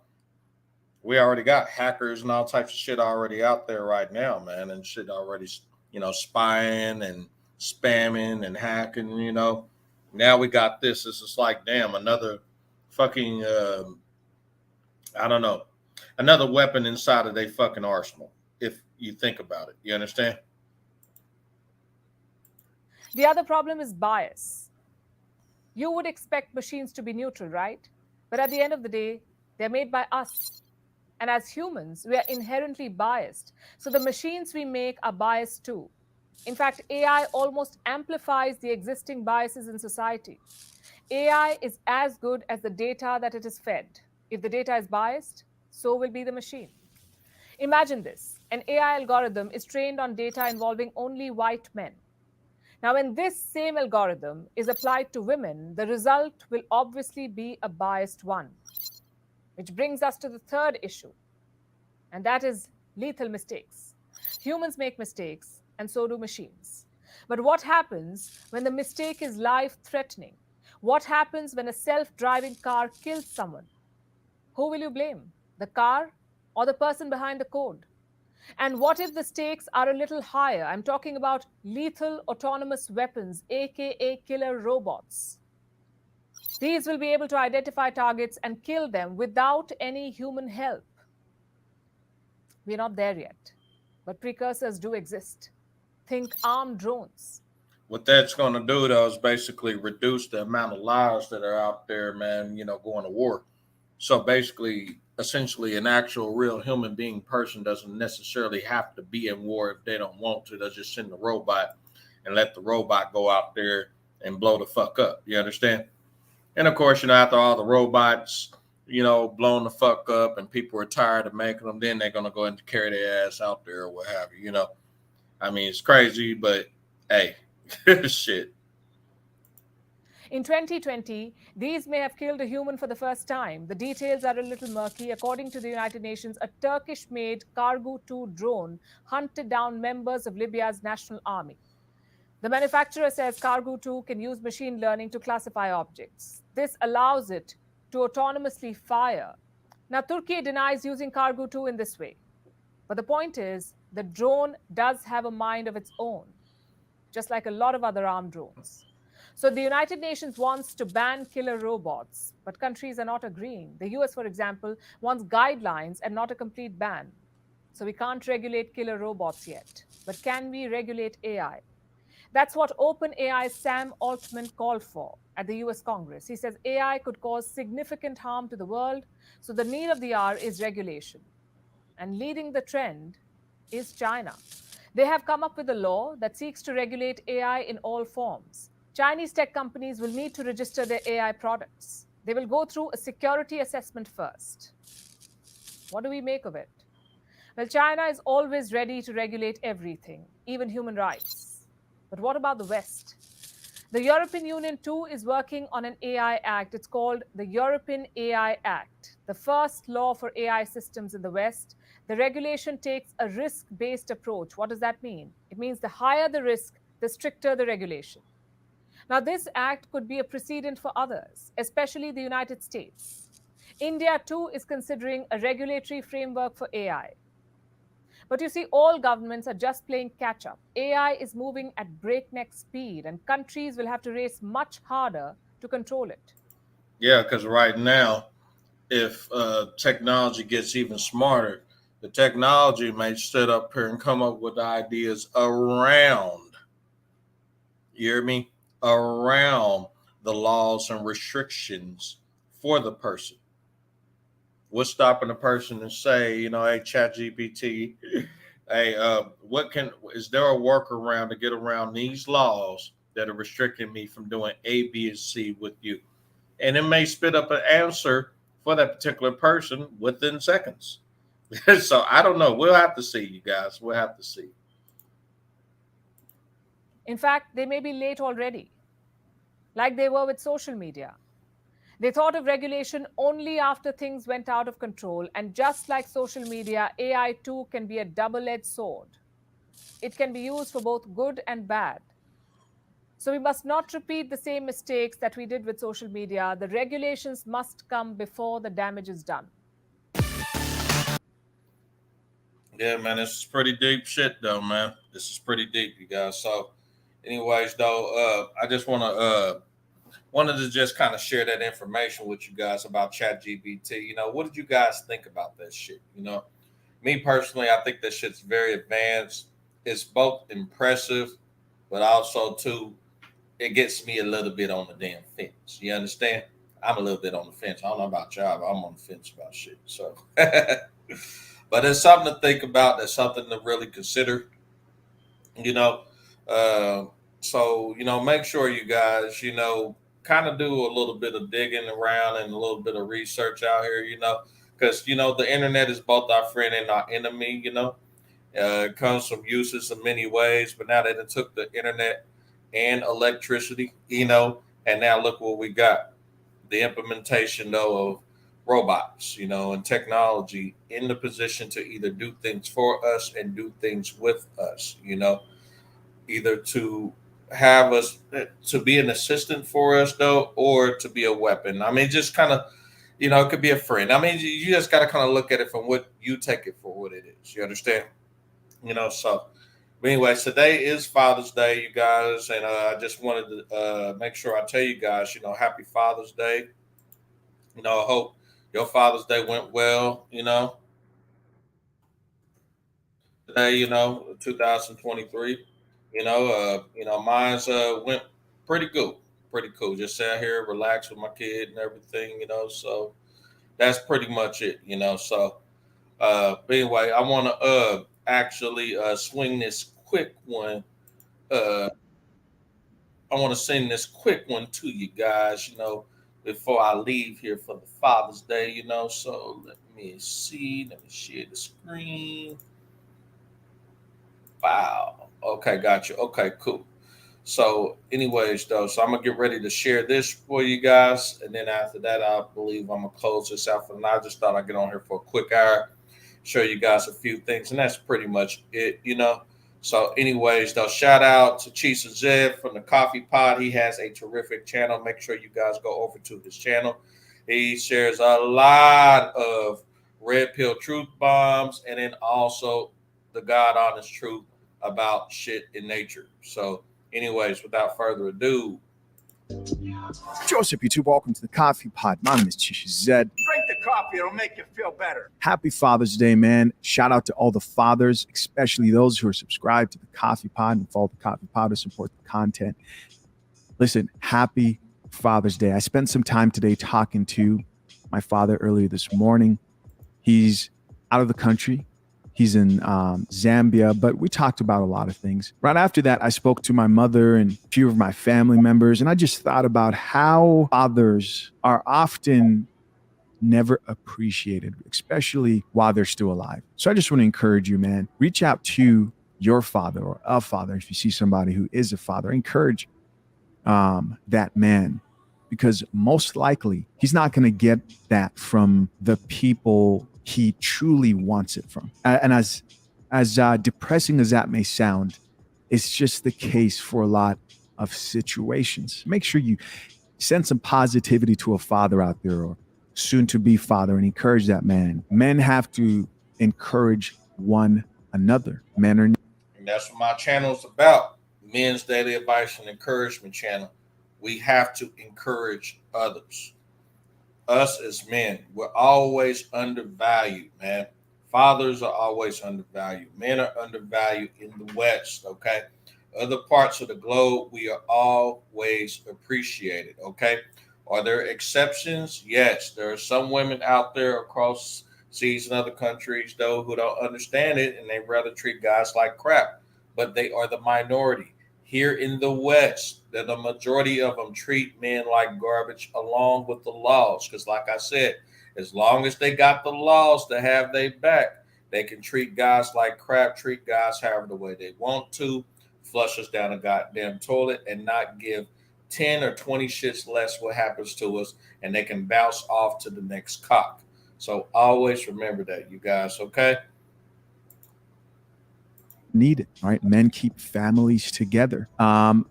We already got hackers and all types of shit already out there right now, man, and shit already, you know, spying and spamming and hacking, you know. Now we got this. It's just like, damn, another fucking, I don't know, another weapon inside of their fucking arsenal, if you think about it. You understand? The other problem is bias. You would expect machines to be neutral, right? But at the end of the day, they're made by us. And as humans, we are inherently biased. So the machines we make are biased too. In fact, AI almost amplifies the existing biases in society. AI is as good as the data that it is fed. If the data is biased, so will be the machine. Imagine this. An AI algorithm is trained on data involving only white men. Now, when this same algorithm is applied to women, the result will obviously be a biased one. Which brings us to the third issue, and that is lethal mistakes. Humans make mistakes, and so do machines. But what happens when the mistake is life-threatening? What happens when a self-driving car kills someone? Who will you blame? The car or the person behind the code? And what if the stakes are a little higher? I'm talking about lethal autonomous weapons, aka killer robots. These will be able to identify targets and kill them without any human help. We're not there yet, but precursors do exist. Think armed drones. What that's going to do, though, is basically reduce the amount of lives that are out there, man, you know, going to war. So basically, essentially, an actual real human being person doesn't necessarily have to be in war if they don't want to. They'll just send the robot and let the robot go out there and blow the fuck up. You understand? And of course, you know, after all the robots, you know, blown the fuck up and people are tired of making them, then they're going to go and carry their ass out there or what have you, you know. I mean, it's crazy, but hey, shit. In 2020, these may have killed a human for the first time. The details are a little murky. According to the United Nations, a Turkish-made Cargo 2 drone hunted down members of Libya's national army. The manufacturer says Cargo 2 can use machine learning to classify objects. This allows it to autonomously fire. Now, Turkey denies using Cargo 2 in this way. But the point is, the drone does have a mind of its own, just like a lot of other armed drones. So the United Nations wants to ban killer robots, but countries are not agreeing. The US, for example, wants guidelines and not a complete ban. So we can't regulate killer robots yet. But can we regulate AI? That's what OpenAI's Sam Altman called for at the US Congress. He says AI could cause significant harm to the world, so the need of the hour is regulation. And leading the trend is China. They have come up with a law that seeks to regulate AI in all forms. Chinese tech companies will need to register their AI products. They will go through a security assessment first. What do we make of it? Well, China is always ready to regulate everything, even human rights. But what about the West? The European Union, too, is working on an AI Act. It's called the European AI Act, the first law for AI systems in the West. The regulation takes a risk-based approach. What does that mean? It means the higher the risk, the stricter the regulation. Now, this act could be a precedent for others, especially the United States. India, too, is considering a regulatory framework for AI. But you see, all governments are just playing catch-up. AI is moving at breakneck speed, and countries will have to race much harder to control it. Yeah, because right now, if technology gets even smarter, the technology may sit up here and come up with ideas around, you hear me? Around the laws and restrictions for the person. What's stopping a person to say, you know, hey, ChatGPT, hey, is there a workaround to get around these laws that are restricting me from doing A, B, and C with you? And it may spit up an answer for that particular person within seconds. So I don't know. We'll have to see, you guys. We'll have to see. In fact, they may be late already, like they were with social media. They thought of regulation only after things went out of control. And just like social media, AI too can be a double-edged sword. It can be used for both good and bad. So we must not repeat the same mistakes that we did with social media. The regulations must come before the damage is done. Yeah, man, this is pretty deep shit, though, man. This is pretty deep, you guys. So, anyways, though, I just wanted to just kind of share that information with you guys about ChatGPT. You know, what did you guys think about that shit? You know, me personally, I think that shit's very advanced. It's both impressive, but also too, it gets me a little bit on the damn fence. You understand? I'm a little bit on the fence. I don't know about y'all, but I'm on the fence about shit. So, but it's something to think about. That's something to really consider. You know, so you know, make sure you guys, you know, kind of do a little bit of digging around and a little bit of research out here. You know, because you know the internet is both our friend and our enemy. You know, it comes from uses in many ways, but now that it took the internet and electricity, you know, and now look what we got. The implementation, though, of robots, you know, and technology in the position to either do things for us and do things with us, you know, either to have us to be an assistant for us, though, or to be a weapon. I mean, just kind of, you know, it could be a friend. I mean, you just got to kind of look at it from what you take it for what it is. You understand? You know, so but anyways, today is Father's Day, you guys, and I just wanted to make sure I tell you guys, you know, happy Father's Day. You know, I hope your Father's Day went well. You know, today, you know, 2023. You know, mine's went pretty cool, pretty cool. Just sat here, relaxed with my kid and everything. You know, so that's pretty much it. You know, so but anyway, I want to actually swing this quick one. Uh, I want to send this quick one to you guys, you know, before I leave here for the Father's Day, you know. So let me see. Let me share the screen. Wow. Okay, got you. Okay, cool. So, anyways, though, so I'm gonna get ready to share this for you guys, and then after that, I believe I'm gonna close this out for the night. I just thought I'd get on here for a quick hour, show you guys a few things, and that's pretty much it, you know. So, anyways, though, shout out to Chisa Zev from the Coffee Pod. He has a terrific channel. Make sure you guys go over to his channel. He shares a lot of red pill truth bombs, and then also the God honest truth about shit in nature. So, anyways, without further ado, Joseph, YouTube, welcome to the Coffee Pod. My name is Chisha Zed. Break the coffee. It'll make you feel better. Happy Father's Day, man. Shout out to all the fathers, especially those who are subscribed to the Coffee Pod and follow the Coffee Pod to support the content. Listen, happy Father's Day. I spent some time today talking to my father earlier this morning. He's out of the country. He's in Zambia, but we talked about a lot of things. Right after that, I spoke to my mother and a few of my family members, and I just thought about how fathers are often never appreciated, especially while they're still alive. So I just want to encourage you, man, reach out to your father or a father. If you see somebody who is a father, encourage that man, because most likely he's not going to get that from the people he truly wants it from. And as depressing as that may sound, it's just the case for a lot of situations. Make sure you send some positivity to a father out there or soon to be father and encourage that man. Men have to encourage one another. Men are. And that's what my channel is about. Men's daily advice and encouragement channel. We have to encourage others. Us as men, we're always undervalued, man. Fathers are always undervalued. Men are undervalued in the West, okay? Other parts of the globe, we are always appreciated, okay? Are there exceptions? Yes. There are some women out there across seas and other countries, though, who don't understand it, and they rather treat guys like crap. But they are the minority. Here in the West, that the majority of them treat men like garbage along with the laws. Because like I said, as long as they got the laws to have their back, they can treat guys like crap, treat guys however the way they want to, flush us down a goddamn toilet and not give 10 or 20 shits less what happens to us, and they can bounce off to the next cock. So always remember that, you guys, okay? Needed, right? Men keep families together.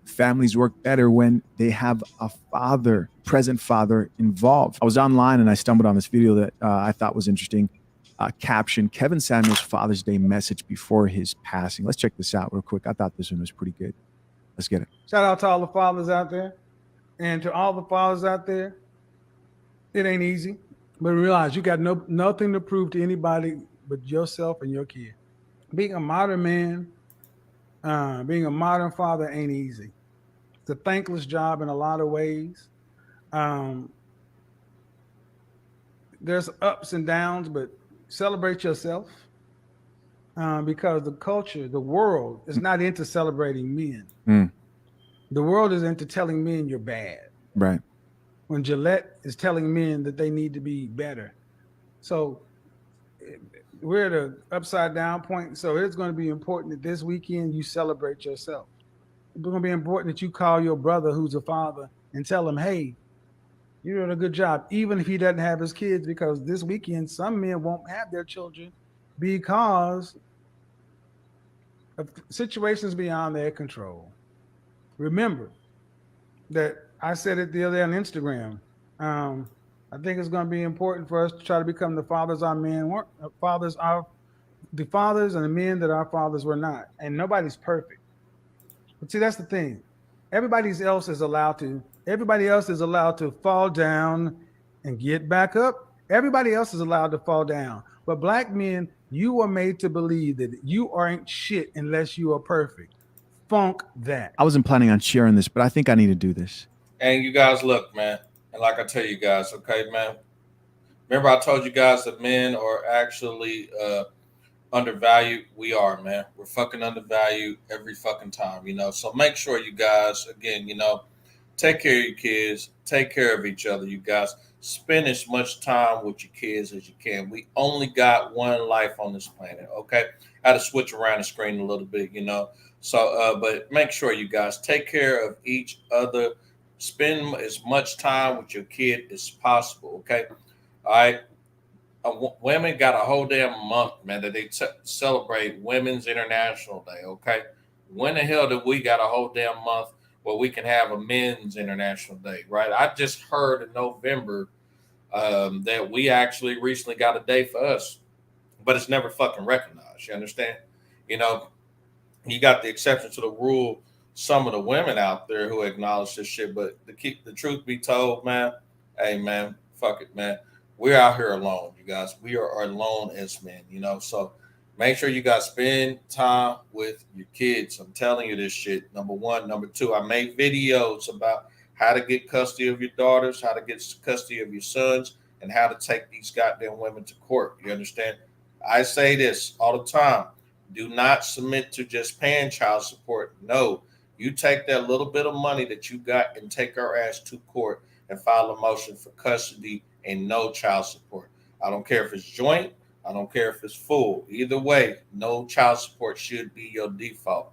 Families work better when they have a father, present father involved. I was online and I stumbled on this video that I thought was interesting. Caption, Kevin Samuels' Father's Day message before his passing. Let's check this out real quick. I thought this one was pretty good. Let's get it. Shout out to all the fathers out there. And to all the fathers out there, it ain't easy. But realize you got nothing to prove to anybody but yourself and your kid. Being a modern man, being a modern father ain't easy. It's a thankless job in a lot of ways. There's ups and downs, but celebrate yourself because the culture, the world is not into celebrating men. Mm. The world is into telling men you're bad. Right. When Gillette is telling men that they need to be better. So we're at an upside down point. So it's going to be important that this weekend you celebrate yourself. It's going to be important that you call your brother who's a father and tell him, hey, you're doing a good job, even if he doesn't have his kids, because this weekend some men won't have their children because of situations beyond their control. Remember that I said it the other day on Instagram. I think it's going to be important for us to try to become the fathers our men weren't. The fathers and the men that our fathers were not. And nobody's perfect. But see, that's the thing. Everybody else is allowed to fall down and get back up. Everybody else is allowed to fall down. But black men, you are made to believe that you aren't shit unless you are perfect. Funk that. I wasn't planning on sharing this, but I think I need to do this. And you guys, look, man. And like I tell you guys, okay, man. Remember I told you guys that men are actually undervalued. We are, man. We're fucking undervalued every fucking time, you know. So make sure you guys, again, you know, take care of your kids. Take care of each other, you guys. Spend as much time with your kids as you can. We only got one life on this planet, okay? I had to switch around the screen a little bit, you know. So, but make sure you guys take care of each other. Spend as much time with your kid as possible, okay? All right. Women got a whole damn month, man, that they celebrate Women's International Day, okay? When the hell did we got a whole damn month where we can have a Men's International Day, right? I just heard in November that we actually recently got a day for us, but it's never fucking recognized, you understand? You know, you got the exception to the rule, some of the women out there who acknowledge this shit, but to keep the truth be told, man, hey, man, fuck it, man. we're out here alone, you guys. We are alone as men, you know. So make sure you guys spend time with your kids. I'm telling you this shit. Number one. Number two, I make videos about how to get custody of your daughters, how to get custody of your sons, and how to take these goddamn women to court. You understand? I say this all the time. Do not submit to just paying child support. No, you take that little bit of money that you got and take her ass to court and file a motion for custody and no child support. I don't care if it's joint. I don't care if it's full. Either way, no child support should be your default.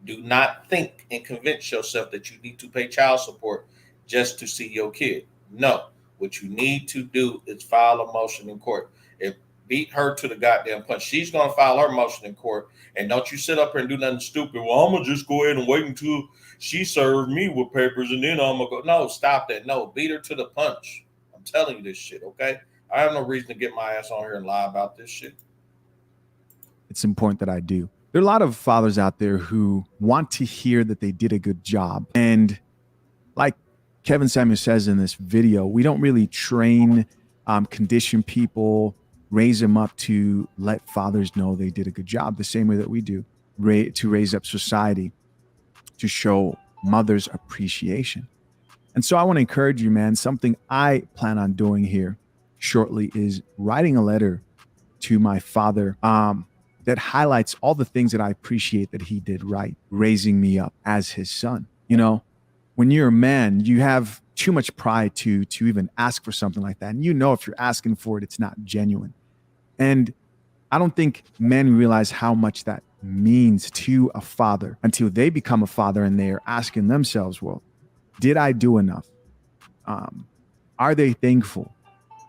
Do not think and convince yourself that you need to pay child support just to see your kid. No, what you need to do is file a motion in court. If beat her to the goddamn punch, she's going to file her motion in court. And don't you sit up here and do nothing stupid. Well, I'm going to just go ahead and wait until she served me with papers and then I'm going to go. No, stop that. No, beat her to the punch. I'm telling you this shit, okay? I have no reason to get my ass on here and lie about this shit. It's important that I do. There are a lot of fathers out there who want to hear that they did a good job. And like Kevin Samuel says in this video, we don't really train, condition people, raise them up to let fathers know they did a good job the same way that we do, to raise up society, to show mothers appreciation. And so I want to encourage you, man. Something I plan on doing here shortly is writing a letter to my father that highlights all the things that I appreciate that he did right, raising me up as his son. You know, when you're a man, you have too much pride to even ask for something like that. And you know, if you're asking for it, it's not genuine. And I don't think men realize how much that means to a father until they become a father and they are asking themselves, well, did I do enough? Are they thankful?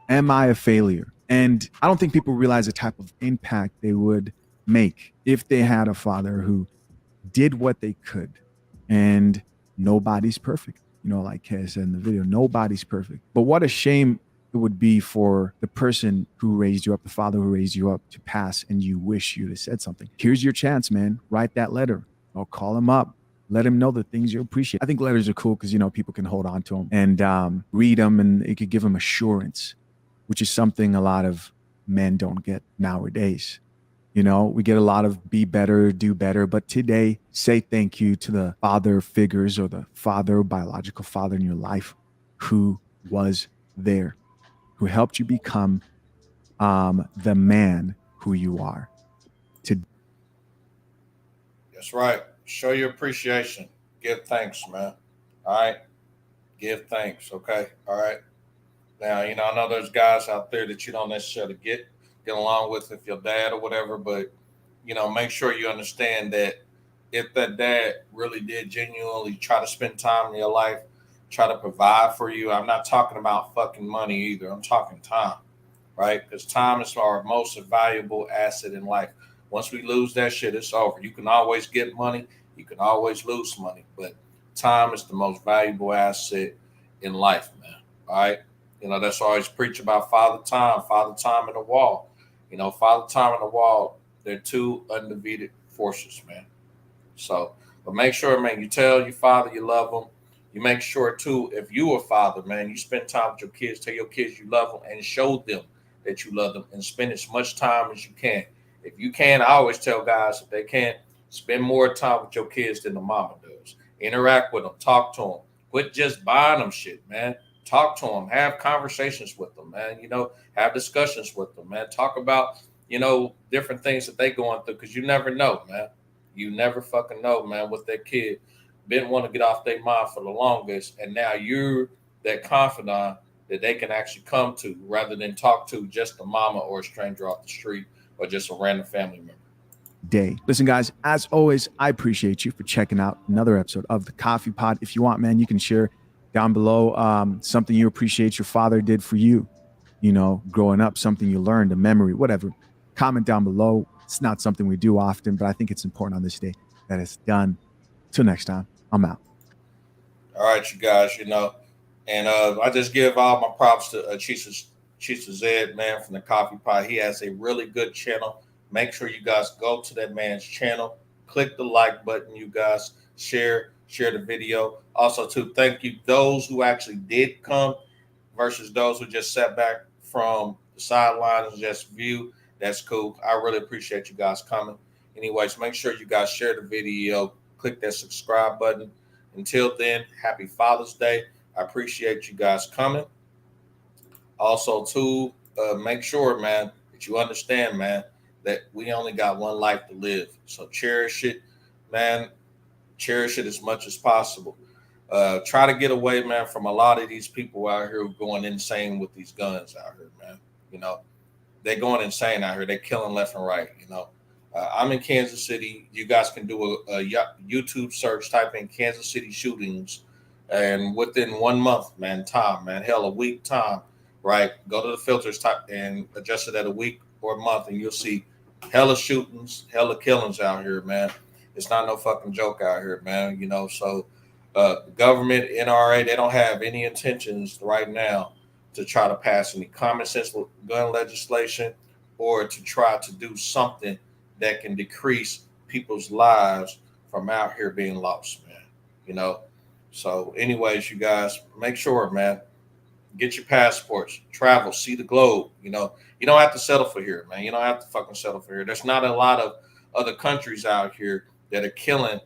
Am I a failure? And I don't think people realize the type of impact they would make if they had a father who did what they could. And nobody's perfect. You know, like Kay said in the video, nobody's perfect. But what a shame it would be for the person who raised you up, the father who raised you up, to pass and you wish you'd have said something. Here's your chance, man. Write that letter or call him up. Let him know the things you appreciate. I think letters are cool because, you know, people can hold on to them and read them, and it could give them assurance, which is something a lot of men don't get nowadays. You know, we get a lot of be better, do better. But today, say thank you to the father figures or the father, biological father in your life who was there, who helped you become the man who you are. That's right. Show your appreciation. Give thanks, man. All right. Give thanks. Okay. All right. Now, you know, I know there's guys out there that you don't necessarily get along with, if your dad or whatever, but, you know, make sure you understand that if that dad really did genuinely try to spend time in your life, try to provide for you. I'm not talking about fucking money either. I'm talking time, right? Because time is our most valuable asset in life. Once we lose that shit, it's over. You can always get money. You can always lose money. But time is the most valuable asset in life, man. All right? You know, that's why I always preach about father time and the wall. You know, father time and the wall, they're two undefeated forces, man. So, but make sure, man, you tell your father you love them. You make sure, too, if you a father, man, you spend time with your kids, tell your kids you love them and show them that you love them and spend as much time as you can. If you can, I always tell guys, if they can't, spend more time with your kids than the mama does. Interact with them. Talk to them. Quit just buying them shit, man. Talk to them. Have conversations with them, man. You know, have discussions with them, man. Talk about, you know, different things that they going through, because you never know, man. You never fucking know, man, what that kid didn't want to get off their mind for the longest, and now you're that confidant that they can actually come to rather than talk to just a mama or a stranger off the street or just a random family member. Day. Listen, guys, as always, I appreciate you for checking out another episode of the Coffee Pod. If you want, man, you can share down below something you appreciate your father did for you, you know, growing up, something you learned, a memory, whatever. Comment down below. It's not something we do often, but I think it's important on this day that it's done. Till next time, I'm out. All right, you guys, you know, and I just give all my props to Chisa Zed, man, from the Coffee Pot. He has a really good channel. Make sure you guys go to that man's channel, click the like button, you guys, share the video. Also, too, thank you those who actually did come versus those who just sat back from the sideline and just view, that's cool. I really appreciate you guys coming. Anyways, make sure you guys share the video, click that subscribe button. Until then, happy Father's Day. I appreciate you guys coming. Also, too, make sure, man, that you understand, man, that we only got one life to live. So cherish it, man. Cherish it as much as possible. Try to get away, man, from a lot of these people out here who going insane with these guns out here, man. You know, they're going insane out here. They're killing left and right, you know. I'm in Kansas City. You guys can do a YouTube search, type in Kansas City shootings, and within 1 month, man, hell, a week time, right? Go to the filters, type and adjust it at a week or a month, and you'll see hella shootings, hella killings out here, man. It's not no fucking joke out here, man. You know, so the government, NRA, they don't have any intentions right now to try to pass any common sense gun legislation or to try to do something that can decrease people's lives from out here being lost, man. You know, so anyways, you guys make sure, man, get your passports, travel, see the globe. You know, you don't have to settle for here, man. You don't have to fucking settle for here. There's not a lot of other countries out here that are killing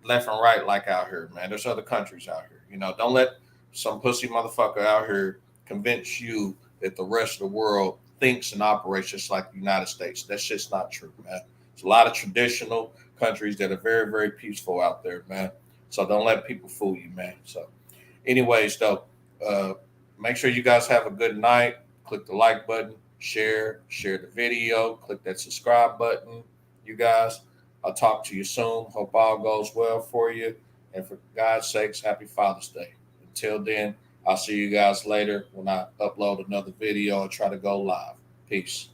left and right like out here, man. There's other countries out here. You know, don't let some pussy motherfucker out here convince you that the rest of the world thinks and operates just like the United States. That's just not true, man. There's a lot of traditional countries that are very, very peaceful out there, man. So don't let people fool you, man. So anyways, though, make sure you guys have a good night. Click the like button, share the video, click that subscribe button. You guys, I'll talk to you soon. Hope all goes well for you. And for God's sakes, happy Father's Day. Until then, I'll see you guys later when I upload another video or try to go live. Peace.